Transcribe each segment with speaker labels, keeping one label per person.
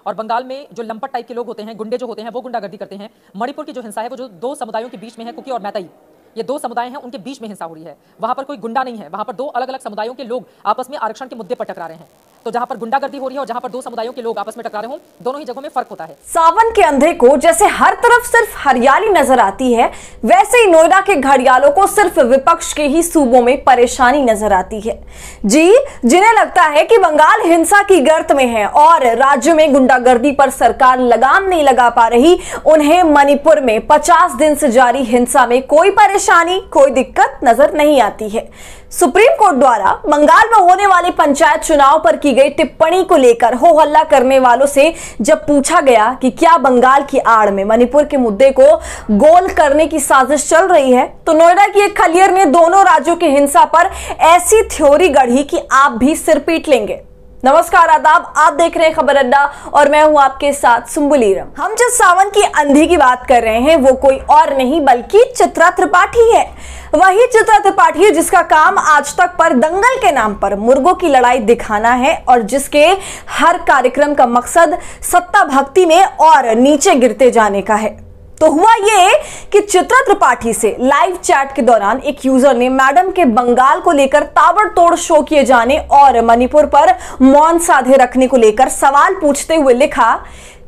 Speaker 1: और बंगाल में जो लंपट टाइप के लोग होते हैं, गुंडे जो होते हैं, वो गुंडागर्दी करते हैं। मणिपुर की जो हिंसा है वो जो दो समुदायों के बीच में है, कुकी और मैतई, ये दो समुदाय हैं, उनके बीच में हिंसा हो रही है। वहां पर कोई गुंडा नहीं है, वहां पर दो अलग अलग समुदायों के लोग आपस में आरक्षण के मुद्दे पर टकरा रहे हैं। तो जहां पर गुंडागर्दी हो रही है और जहां पर दो समुदायों के लोग आपस में टकरा रहे हो, दोनों ही जगहों में फर्क होता है।
Speaker 2: सावन के अंधे को जैसे हर तरफ सिर्फ हरियाली नजर आती है, वैसे ही नोएडा के घड़ियालों को सिर्फ विपक्ष के ही सूबों में परेशानी नजर आती है। जी, जिन्हें लगता है कि बंगाल हिंसा की गर्त में है और राज्य में गुंडागर्दी पर सरकार लगाम नहीं लगा पा रही, उन्हें मणिपुर में 50 दिन से जारी हिंसा में कोई परेशानी, कोई दिक्कत नजर नहीं आती है। सुप्रीम कोर्ट द्वारा बंगाल में होने वाले पंचायत चुनाव पर की गई टिप्पणी को लेकर हो हल्ला करने वालों से जब पूछा गया कि क्या बंगाल की आड़ में मणिपुर के मुद्दे को गोल करने की साजिश चल रही है, तो नोएडा की एक खलियर ने दोनों राज्यों की हिंसा पर ऐसी थ्योरी गढ़ी कि आप भी सिर पीट लेंगे। नमस्कार, आदाब, आप देख रहे हैं खबर अड्डा और मैं हूं आपके साथ सुम्बुलीरम। हम जिस सावन की अंधी की बात कर रहे हैं वो कोई और नहीं बल्कि चित्रा त्रिपाठी है। वही चित्रा त्रिपाठी है जिसका काम आज तक पर दंगल के नाम पर मुर्गों की लड़ाई दिखाना है और जिसके हर कार्यक्रम का मकसद सत्ता भक्ति में और नीचे गिरते जाने का है। तो हुआ ये कि चित्रा त्रिपाठी से लाइव चैट के दौरान एक यूजर ने मैडम के बंगाल को लेकर ताबड़तोड़ शो किए जाने और मणिपुर पर मौन साधे रखने को लेकर सवाल पूछते हुए लिखा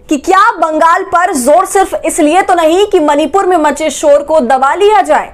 Speaker 2: कि क्या बंगाल पर जोर सिर्फ इसलिए तो नहीं कि मणिपुर में मचे शोर को दबा लिया जाए।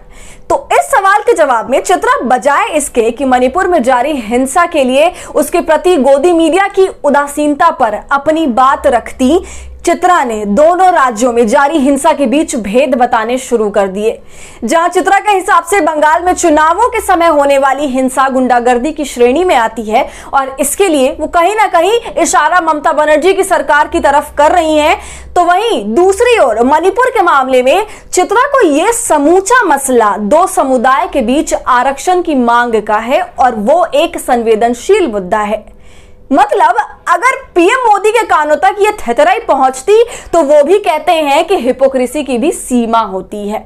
Speaker 2: तो इस सवाल के जवाब में चित्रा बजाय इसके कि मणिपुर में जारी हिंसा के लिए उसके प्रति गोदी मीडिया की उदासीनता पर अपनी बात रखती, चित्रा ने दोनों राज्यों में जारी हिंसा के बीच भेद बताने शुरू कर दिए। जहां चित्रा के हिसाब से बंगाल में चुनावों के समय होने वाली हिंसा गुंडागर्दी की श्रेणी में आती है और इसके लिए वो कहीं ना कहीं इशारा ममता बनर्जी की सरकार की तरफ कर रही हैं, तो वहीं दूसरी ओर मणिपुर के मामले में चित्रा को यह समूचा मसला दो समुदाय के बीच आरक्षण की मांग का है और वो एक संवेदनशील मुद्दा है। मतलब अगर पीएम मोदी के कानों तक ये थेथराई पहुंचती तो वो भी कहते हैं कि हिपोक्रेसी की भी सीमा होती है।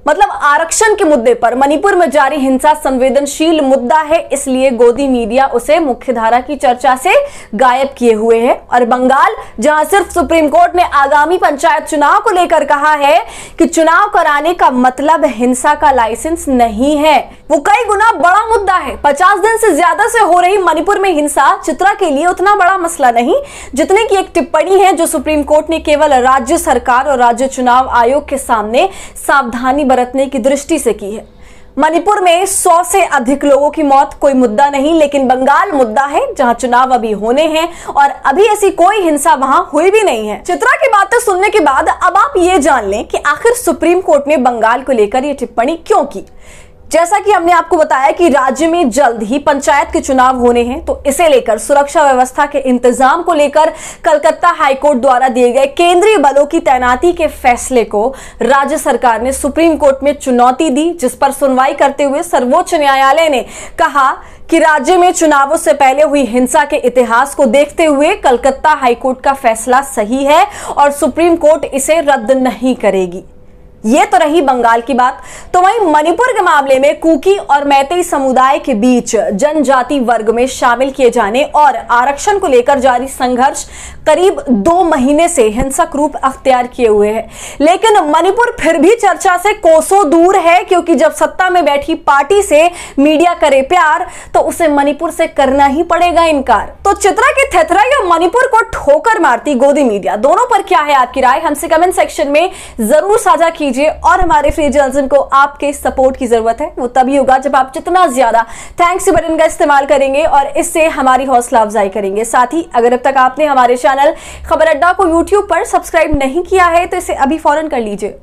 Speaker 2: मतलब आरक्षण के मुद्दे पर मणिपुर में जारी हिंसा संवेदनशील मुद्दा है, इसलिए गोदी मीडिया उसे मुख्यधारा की चर्चा से गायब किए हुए है। और बंगाल, जहां सिर्फ सुप्रीम कोर्ट ने आगामी पंचायत चुनाव को लेकर कहा है कि चुनाव कराने का मतलब हिंसा का लाइसेंस नहीं है, वो कई गुना बड़ा मुद्दा है। 50 दिन से ज्यादा से हो रही मणिपुर में हिंसा चित्रा के लिए उतना बड़ा मसला नहीं जितने की एक टिप्पणी है जो सुप्रीम कोर्ट ने केवल राज्य सरकार और राज्य चुनाव आयोग के सामने सावधानी बरतने की दृष्टि से की है। मणिपुर में 100 से अधिक लोगों की मौत कोई मुद्दा नहीं, लेकिन बंगाल मुद्दा है जहां चुनाव अभी होने हैं और अभी ऐसी कोई हिंसा वहां हुई भी नहीं है। चित्रा की बातें सुनने के बाद अब आप ये जान लें कि आखिर सुप्रीम कोर्ट ने बंगाल को लेकर यह टिप्पणी क्यों की। जैसा कि हमने आपको बताया कि राज्य में जल्द ही पंचायत के चुनाव होने हैं, तो इसे लेकर सुरक्षा व्यवस्था के इंतजाम को लेकर कलकत्ता हाईकोर्ट द्वारा दिए गए केंद्रीय बलों की तैनाती के फैसले को राज्य सरकार ने सुप्रीम कोर्ट में चुनौती दी, जिस पर सुनवाई करते हुए सर्वोच्च न्यायालय ने कहा कि राज्य में चुनावों से पहले हुई हिंसा के इतिहास को देखते हुए कलकत्ता हाईकोर्ट का फैसला सही है और सुप्रीम कोर्ट इसे रद्द नहीं करेगी। ये तो रही बंगाल की बात। तो वहीं मणिपुर के मामले में कुकी और मैतेई समुदाय के बीच जनजाति वर्ग में शामिल किए जाने और आरक्षण को लेकर जारी संघर्ष करीब 2 महीने से हिंसक रूप अख्तियार किए हुए है। लेकिन मणिपुर फिर भी चर्चा से कोसों दूर है, क्योंकि जब सत्ता में बैठी पार्टी से मीडिया करे प्यार तो उसे मणिपुर से करना ही पड़ेगा इनकार। तो चित्रा की थेथराई और मणिपुर को ठोकर मारती गोदी मीडिया, दोनों पर क्या है आपकी राय, हमसे कमेंट सेक्शन में जरूर साझा कीजिए। और हमारे फ्री जर्नलिज्म को आपके सपोर्ट की जरूरत है, वो तभी होगा जब आप जितना ज्यादा थैंक्स यू बटन का इस्तेमाल करेंगे और इससे हमारी हौसला अफजाई करेंगे। साथ ही अगर अब तक आपने हमारे चैनल खबर अड्डा को यूट्यूब पर सब्सक्राइब नहीं किया है तो इसे अभी फौरन कर लीजिए।